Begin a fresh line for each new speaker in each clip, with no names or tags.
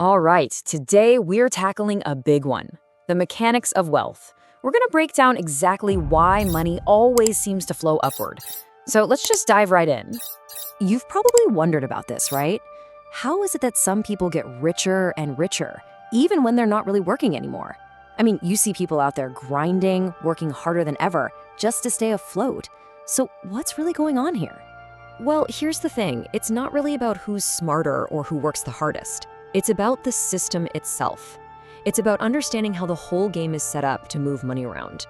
All right, today we're tackling a big one, the mechanics of wealth. We're going to break down exactly why money always seems to flow upward. So let's just dive right in. You've probably wondered about this, right? How is it that some people get richer and richer, even when they're not really working anymore? I mean, you see people out there grinding, working harder than ever, just to stay afloat. So what's really going on here? Well, here's the thing. It's not really about who's smarter or who works the hardest. It's about the system itself. It's about understanding how the whole game is set up to move money around.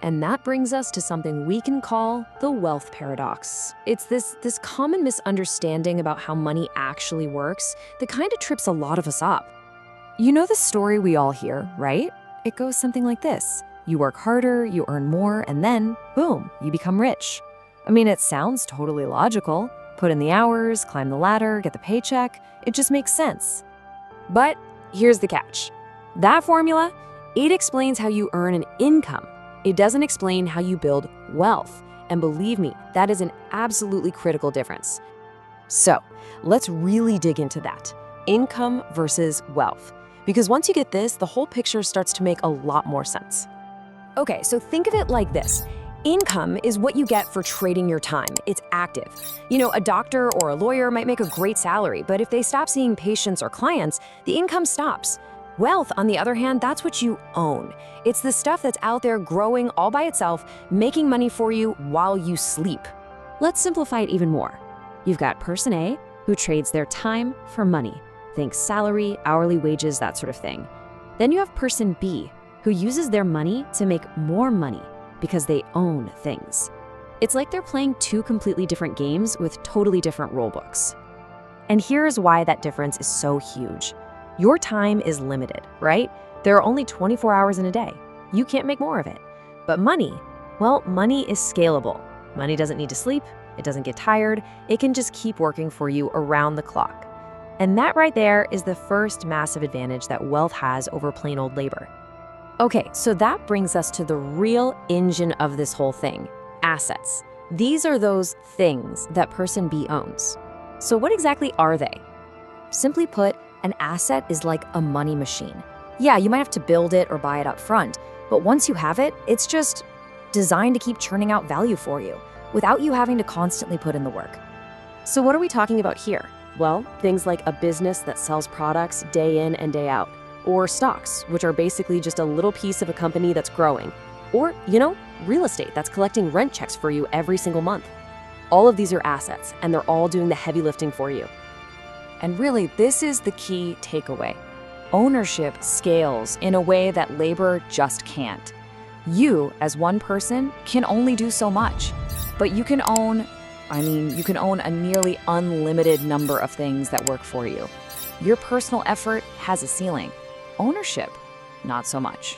And that brings us to something we can call the wealth paradox. It's this common misunderstanding about how money actually works that kind of trips a lot of us up. You know the story we all hear, right? It goes something like this. You work harder, you earn more, and then, boom, you become rich. I mean, it sounds totally logical. Put in the hours, climb the ladder, get the paycheck. It just makes sense. But here's the catch. That formula, it explains how you earn an income. It doesn't explain how you build wealth. And believe me, that is an absolutely critical difference. So let's really dig into that. Income versus wealth. Because once you get this, the whole picture starts to make a lot more sense. Okay, so think of it like this. Income is what you get for trading your time. It's active. You know, a doctor or a lawyer might make a great salary, but if they stop seeing patients or clients, the income stops. Wealth, on the other hand, that's what you own. It's the stuff that's out there growing all by itself, making money for you while you sleep. Let's simplify it even more. You've got person A, who trades their time for money. Think salary, hourly wages, that sort of thing. Then you have person B, who uses their money to make more money because they own things. It's like they're playing two completely different games with totally different rule books. And here's why that difference is so huge. Your time is limited, right? There are only 24 hours in a day. You can't make more of it. But money, well, money is scalable. Money doesn't need to sleep. It doesn't get tired. It can just keep working for you around the clock. And that right there is the first massive advantage that wealth has over plain old labor. Okay, so that brings us to the real engine of this whole thing, assets. These are those things that person B owns. So what exactly are they? Simply put, an asset is like a money machine. Yeah, you might have to build it or buy it up front, but once you have it, it's just designed to keep churning out value for you without you having to constantly put in the work. So what are we talking about here? Well, things like a business that sells products day in and day out, or stocks, which are basically just a little piece of a company that's growing, or, real estate that's collecting rent checks for you every single month. All of these are assets, and they're all doing the heavy lifting for you. And really, this is the key takeaway. Ownership scales in a way that labor just can't. You, as one person, can only do so much, but you can own a nearly unlimited number of things that work for you. Your personal effort has a ceiling. Ownership, not so much.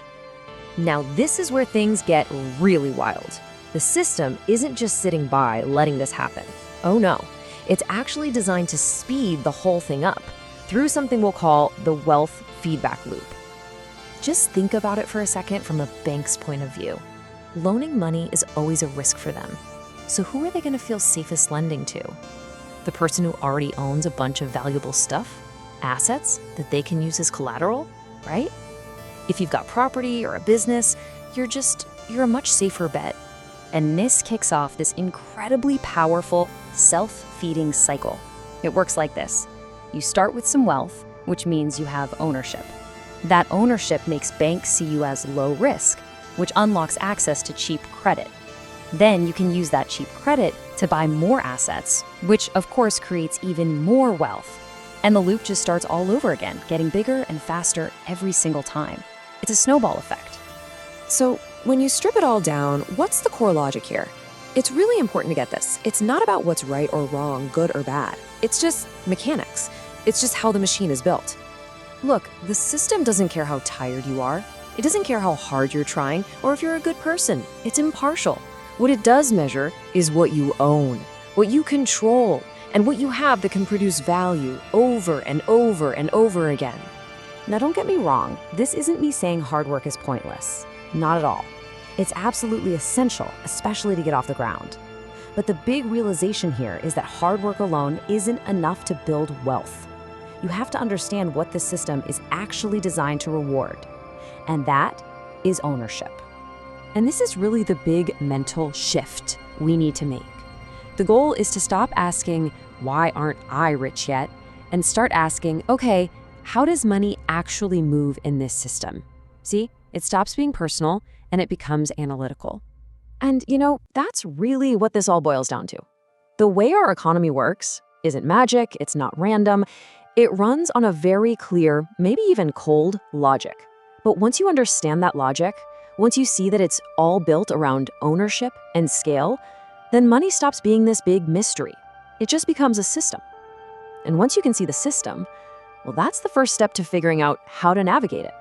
Now, this is where things get really wild. The system isn't just sitting by letting this happen. Oh no, it's actually designed to speed the whole thing up through something we'll call the wealth feedback loop. Just think about it for a second from a bank's point of view. Loaning money is always a risk for them. So who are they going to feel safest lending to? The person who already owns a bunch of valuable stuff, assets that they can use as collateral, right? If you've got property or a business, you're a much safer bet. And this kicks off this incredibly powerful self-feeding cycle. It works like this. You start with some wealth, which means you have ownership. That ownership makes banks see you as low risk, which unlocks access to cheap credit. Then you can use that cheap credit to buy more assets, which of course creates even more wealth. And the loop just starts all over again, getting bigger and faster every single time. It's a snowball effect. So when you strip it all down, what's the core logic here? It's really important to get this. It's not about what's right or wrong, good or bad. It's just mechanics. It's just how the machine is built. Look, the system doesn't care how tired you are. It doesn't care how hard you're trying or if you're a good person. It's impartial. What it does measure is what you own, what you control, and what you have that can produce value over and over and over again. Now, don't get me wrong. This isn't me saying hard work is pointless. Not at all. It's absolutely essential, especially to get off the ground. But the big realization here is that hard work alone isn't enough to build wealth. you have to understand what the system is actually designed to reward. And that is ownership.
And this is really the big mental shift we need to make. The goal is to stop asking, why aren't I rich yet? And start asking, okay, how does money actually move in this system? See, it stops being personal and it becomes analytical.
And, that's really what this all boils down to. The way our economy works isn't magic, it's not random. It runs on a very clear, maybe even cold, logic. But once you understand that logic, once you see that it's all built around ownership and scale, then money stops being this big mystery. It just becomes a system. And once you can see the system, well, that's the first step to figuring out how to navigate it.